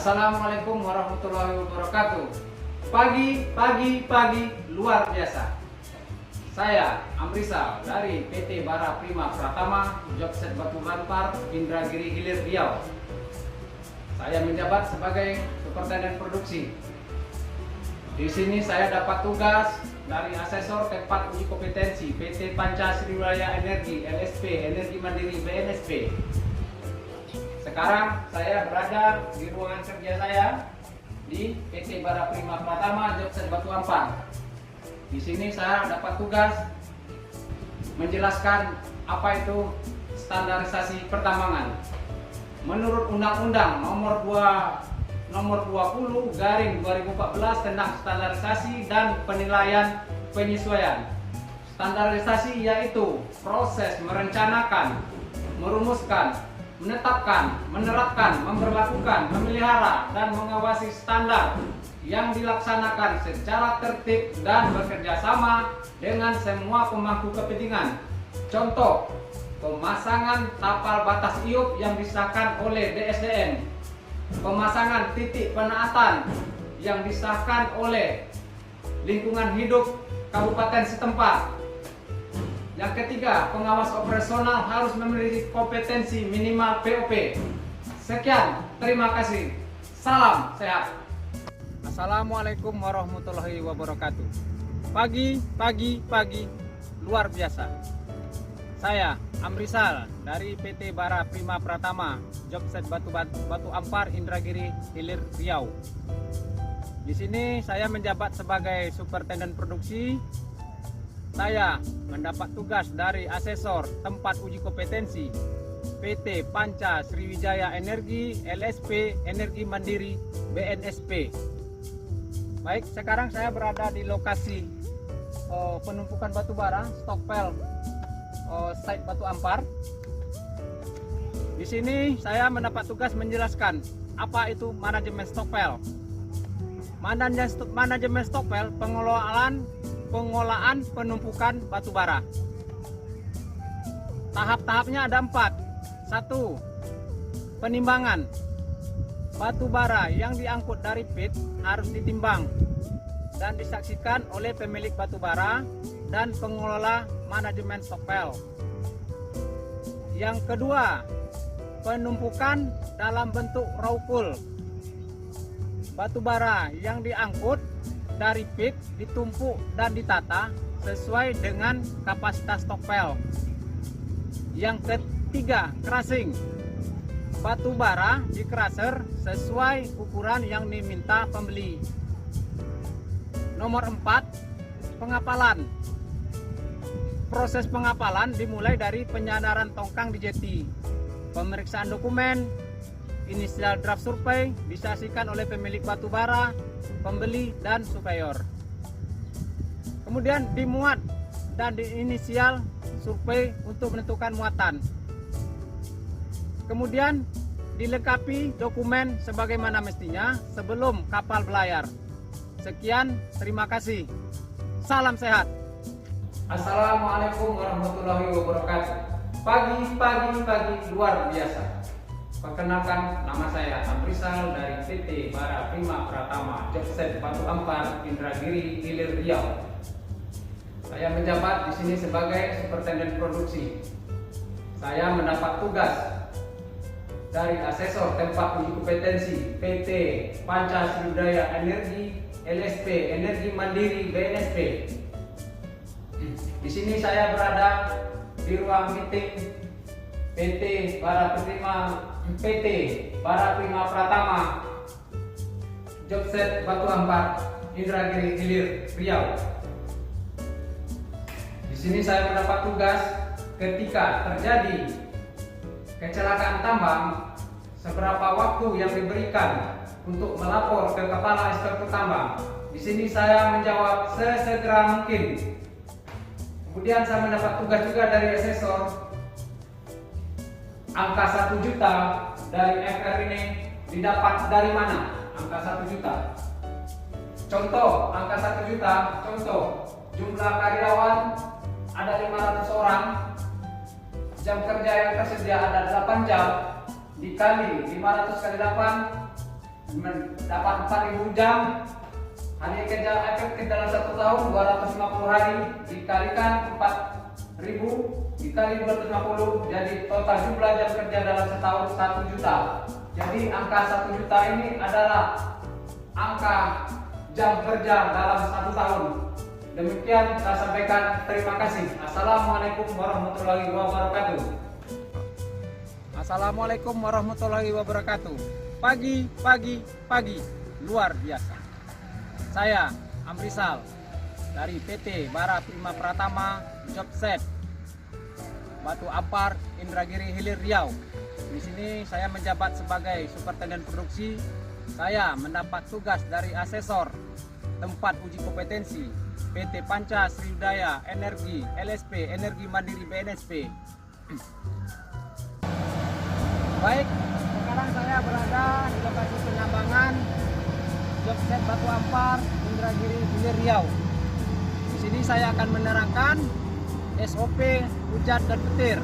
Assalamualaikum warahmatullahi wabarakatuh. Pagi luar biasa. Saya Amrisal dari PT Bara Prima Pratama, Jobset Batu Ampar, Indragiri Hilir Riau. Saya menjabat sebagai Superintenden Produksi. Di sini saya dapat tugas dari asesor tempat uji kompetensi PT Panca Sriwijaya Energi LSP Energi Mandiri BNSP. Sekarang saya berada di ruangan kerja saya di PT Bara Prima Pratama, Jobset Batu Ampar. Di sini saya dapat tugas menjelaskan apa itu standarisasi pertambangan. Menurut Undang-Undang Nomor 20/2014 tentang standarisasi dan penilaian penyesuaian. Standarisasi yaitu proses merencanakan, merumuskan, menetapkan, menerapkan, memberlakukan, memelihara, dan mengawasi standar yang dilaksanakan secara tertib dan bekerja sama dengan semua pemangku kepentingan. Contoh, pemasangan tapal batas IUP yang disahkan oleh DSDM, pemasangan titik penaatan yang disahkan oleh lingkungan hidup kabupaten setempat. Yang ketiga, pengawas operasional harus memiliki kompetensi minimal POP. Sekian, terima kasih. Salam sehat. Assalamualaikum warahmatullahi wabarakatuh. Pagi luar biasa. Saya Amrisal dari PT Bara Prima Pratama, Jobset Batu Ampar, Indragiri Hilir Riau. Di sini saya menjabat sebagai Superintenden Produksi. Saya mendapat tugas dari asesor tempat uji kompetensi PT Panca Sriwijaya Energi LSP Energi Mandiri BNSP. Baik, sekarang saya berada di lokasi penumpukan batu bara stockpile site Batu Ampar. Di sini saya mendapat tugas menjelaskan apa itu manajemen stockpile. Manajemen stockpile pengolahan penumpukan batu bara. Tahap-tahapnya ada 4. 1. Penimbangan. Batu bara yang diangkut dari pit harus ditimbang dan disaksikan oleh pemilik batu bara dan pengelola manajemen stockpile. Yang kedua, penumpukan dalam bentuk raw pool. Batu bara yang diangkut dari pit ditumpuk dan ditata sesuai dengan kapasitas stockpile. Yang ketiga, crushing. Batu bara di crusher sesuai ukuran yang diminta pembeli. Nomor 4, pengapalan. Proses pengapalan dimulai dari penyandaran tongkang di jeti, pemeriksaan dokumen, inisial draft survei disaksikan oleh pemilik batu bara, pembeli, dan supplier. Kemudian dimuat dan diinisial survei untuk menentukan muatan. Kemudian dilengkapi dokumen sebagaimana mestinya sebelum kapal berlayar. Sekian, terima kasih. Salam sehat. Assalamualaikum warahmatullahi wabarakatuh. Pagi luar biasa. Perkenalkan, nama saya Amrisal dari PT Bara Prima Pratama, Jobset Batu Ampar, Indragiri Hilir Riau. Saya menjabat di sini sebagai Superintenden Produksi. Saya mendapat tugas dari asesor tempat uji kompetensi PT Panca Sriwijaya Energi LSP Energi Mandiri BNSP. Di sini saya berada di ruang meeting PT Bara Prima Pratama, Jobset Batu Ampar, Indragiri Hilir Riau. Di sini saya mendapat tugas ketika terjadi kecelakaan tambang, seberapa waktu yang diberikan untuk melapor ke Kepala Inspektur Tambang. Di sini saya menjawab sesegera mungkin. Kemudian saya mendapat tugas juga dari asesor. Angka 1 juta dari FR ini didapat dari mana? Angka 1 juta. Contoh, angka 1 juta, contoh, jumlah karyawan ada 500 orang, jam kerja yang tersedia ada 8 jam, dikali 500 kali 8 mendapat 4.000 jam. Hari kerja efektif dalam 1 tahun 250 hari dikalikan 4.000 dikali 250, jadi total jumlah jam kerja dalam setahun 1 juta. Jadi angka 1 juta ini adalah angka jam kerja dalam 1 tahun. Demikian saya sampaikan, terima kasih. Assalamualaikum warahmatullahi wabarakatuh. Assalamualaikum warahmatullahi wabarakatuh. Pagi, luar biasa. Saya Amrisal dari PT Bara Prima Pratama Jobset Batu Ampar, Indragiri Hilir, Riau. Di sini saya menjabat sebagai Superintenden Produksi. Saya mendapat tugas dari asesor tempat uji kompetensi PT Panca Sriwijaya Energi LSP Energi Mandiri BNSP. Baik, sekarang saya berada di lokasi penambangan Jobset Batu Ampar, Indragiri Hilir, Riau. Di sini saya akan menerangkan SOP hujan dan petir.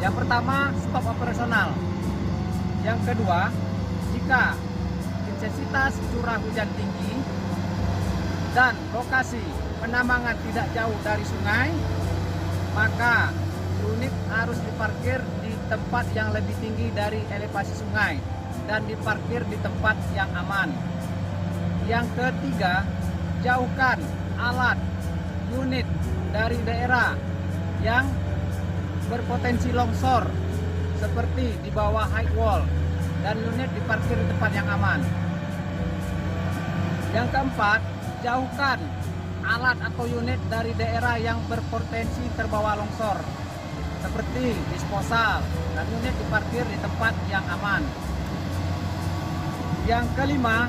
Yang pertama, stop operasional. Yang kedua, jika intensitas curah hujan tinggi dan lokasi penambangan tidak jauh dari sungai, maka unit harus diparkir di tempat yang lebih tinggi dari elevasi sungai dan diparkir di tempat yang aman. Yang ketiga, jauhkan alat unit dari daerah yang berpotensi longsor seperti di bawah high wall dan unit diparkir di tempat yang aman. Yang keempat, jauhkan alat atau unit dari daerah yang berpotensi terbawa longsor seperti disposal dan unit diparkir di tempat yang aman. Yang kelima,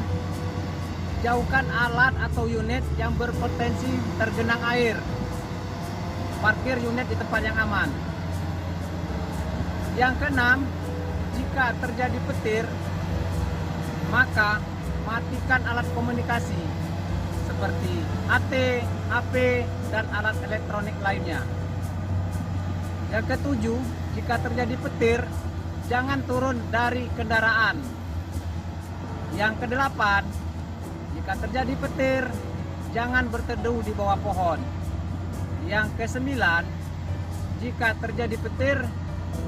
jauhkan alat atau unit yang berpotensi tergenang air. Parkir unit di tempat yang aman. Yang keenam, jika terjadi petir, maka matikan alat komunikasi seperti AT, HP, dan alat elektronik lainnya. Yang ketujuh, jika terjadi petir, jangan turun dari kendaraan. Yang kedelapan, jika terjadi petir, jangan berteduh di bawah pohon. Yang kesembilan, jika terjadi petir,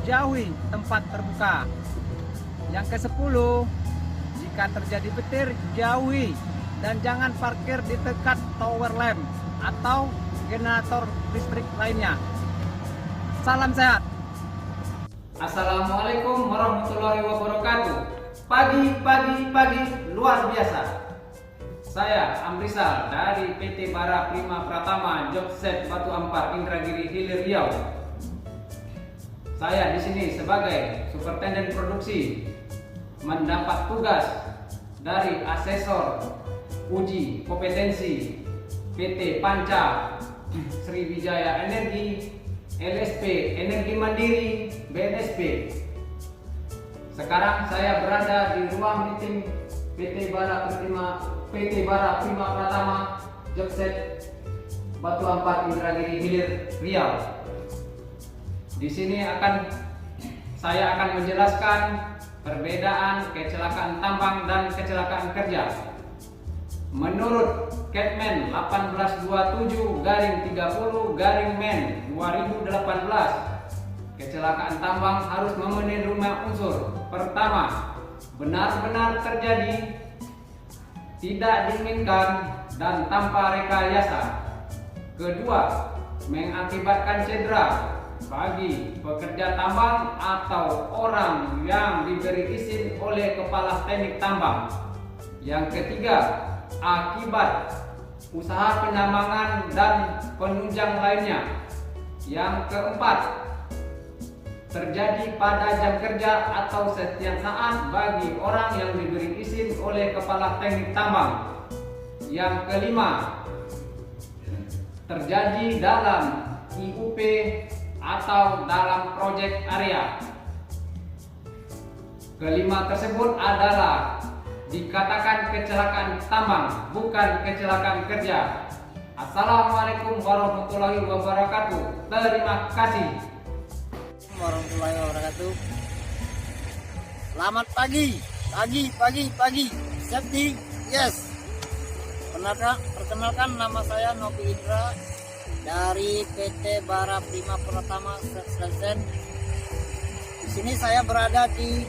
jauhi tempat terbuka. Yang kesepuluh, jika terjadi petir, jauhi dan jangan parkir di dekat tower lamp atau generator listrik lainnya. Salam sehat. Assalamualaikum warahmatullahi wabarakatuh. Pagi, luar biasa. Saya Amrisal dari PT Bara Prima Pratama Jobset Batu Ampar, Indragiri Hilir, Riau. Saya di sini sebagai Superintenden Produksi mendapat tugas dari asesor uji kompetensi PT Panca Sriwijaya Energi LSP Energi Mandiri BNSP. Sekarang saya berada di ruang meeting PT Bara Prima Pratama Jobset Batu Ampar, Indragiri Hilir, Riau. Di sini saya akan menjelaskan perbedaan kecelakaan tambang dan kecelakaan kerja. Menurut Kepmen 1827/30/Men 2018, kecelakaan tambang harus memenuhi 5 unsur. Pertama, benar-benar terjadi, tidak diinginkan, dan tanpa rekayasa. Kedua, mengakibatkan cedera bagi pekerja tambang atau orang yang diberi izin oleh kepala teknik tambang. Yang ketiga, akibat usaha penambangan dan penunjang lainnya. Yang keempat, terjadi pada jam kerja atau setiap saat bagi orang yang diberi izin oleh kepala teknik tambang. Yang kelima, terjadi dalam IUP atau dalam proyek area. Kelima tersebut adalah dikatakan kecelakaan tambang, bukan kecelakaan kerja. Assalamualaikum warahmatullahi wabarakatuh. Terima kasih. Warahmatullahi wabarakatuh. Selamat pagi. Pagi. Safety, yes. Perkenalkan nama saya Novi Indra dari PT Bara Prima Pratama Selesen. Di sini saya berada di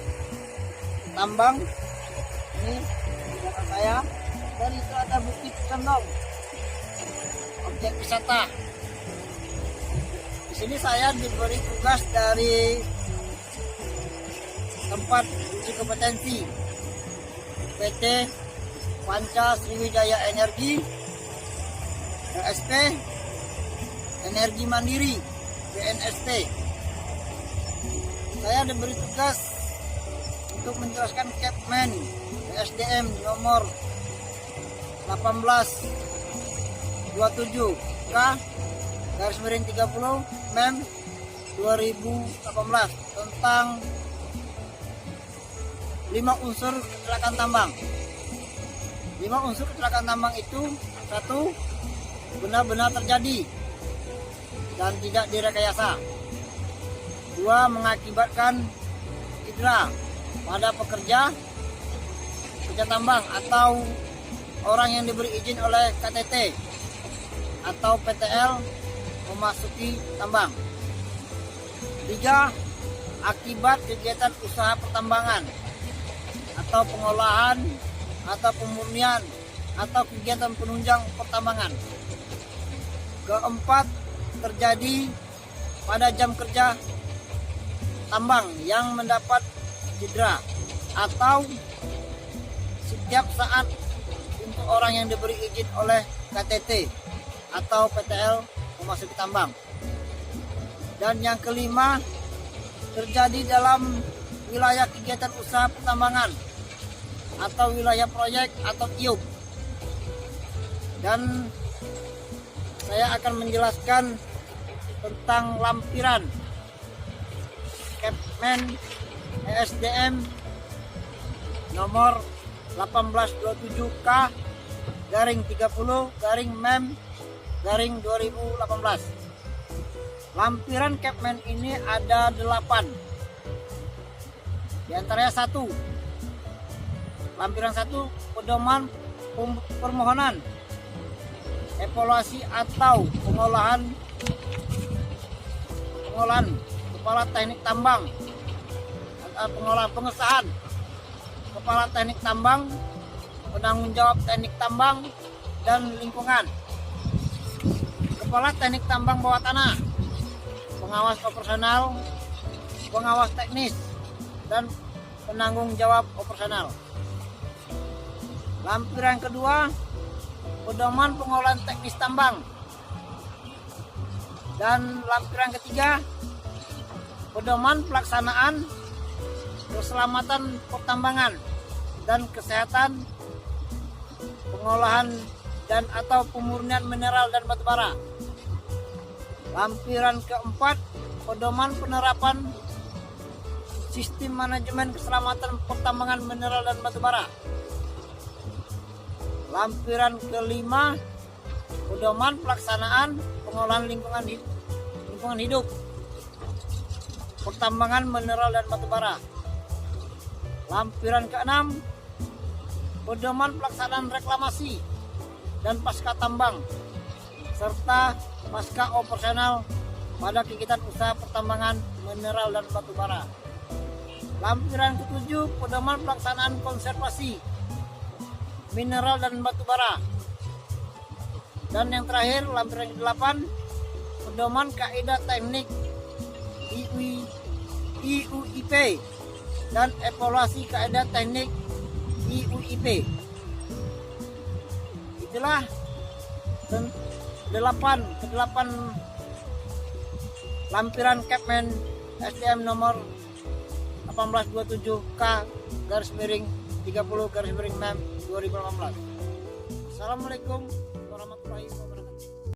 tambang. Ini di belakang saya. Dan itu ada Bukit Condong, objek wisata. Di sini saya diberi tugas dari tempat uji kompetensi PT Panca Sriwijaya Energi, LSP, Energi Mandiri, BNST. Saya diberi tugas untuk menjelaskan Capman SDM nomor 1827K garis miring 30 MEM 2018 tentang 5 unsur kecelakaan tambang. 5 unsur kecelakaan tambang itu: 1. Benar-benar terjadi dan tidak direkayasa. 2. Mengakibatkan cedera pada pekerja tambang atau orang yang diberi izin oleh KTT atau PTL memasuki tambang. 3. Akibat kegiatan usaha pertambangan atau pengolahan atau pemurnian atau kegiatan penunjang pertambangan. 4. Terjadi pada jam kerja tambang yang mendapat cedera atau setiap saat untuk orang yang diberi izin oleh KTT atau PTL memasuki tambang. Dan yang 5, terjadi dalam wilayah kegiatan usaha pertambangan atau wilayah proyek atau tiup. Dan saya akan menjelaskan tentang lampiran Capman ESDM nomor 1827K garing 30 garing MEM garing 2018. Lampiran Capman ini ada 8. Di antaranya 1. Lampiran 1, pedoman permohonan evaluasi atau pengolahan kepala teknik tambang, pengolahan pengesahan kepala teknik tambang, penanggung jawab teknik tambang dan lingkungan, kepala teknik tambang bawah tanah, pengawas operasional, pengawas teknis, dan penanggung jawab operasional. Lampiran kedua, pedoman pengolahan teknis tambang. Dan lampiran ketiga, pedoman pelaksanaan keselamatan pertambangan dan kesehatan pengolahan dan atau pemurnian mineral dan batubara. Lampiran keempat, pedoman penerapan sistem manajemen keselamatan pertambangan mineral dan batubara. Lampiran kelima, pedoman pelaksanaan pengolahan lingkungan hidup pertambangan mineral dan batubara. Lampiran keenam, pedoman pelaksanaan reklamasi dan pasca tambang serta pasca operasional pada kegiatan usaha pertambangan mineral dan batubara. Lampiran ketujuh, pedoman pelaksanaan konservasi mineral dan batubara. Dan yang terakhir, lampiran ke-8, pedoman kaidah teknik IUIP dan evaluasi kaidah teknik IUIP. Itulah 8 lampiran Capman SDM nomor 1827K garis miring 30 garis miring MEM 2018. Assalamualaikum warahmatullahi wabarakatuh.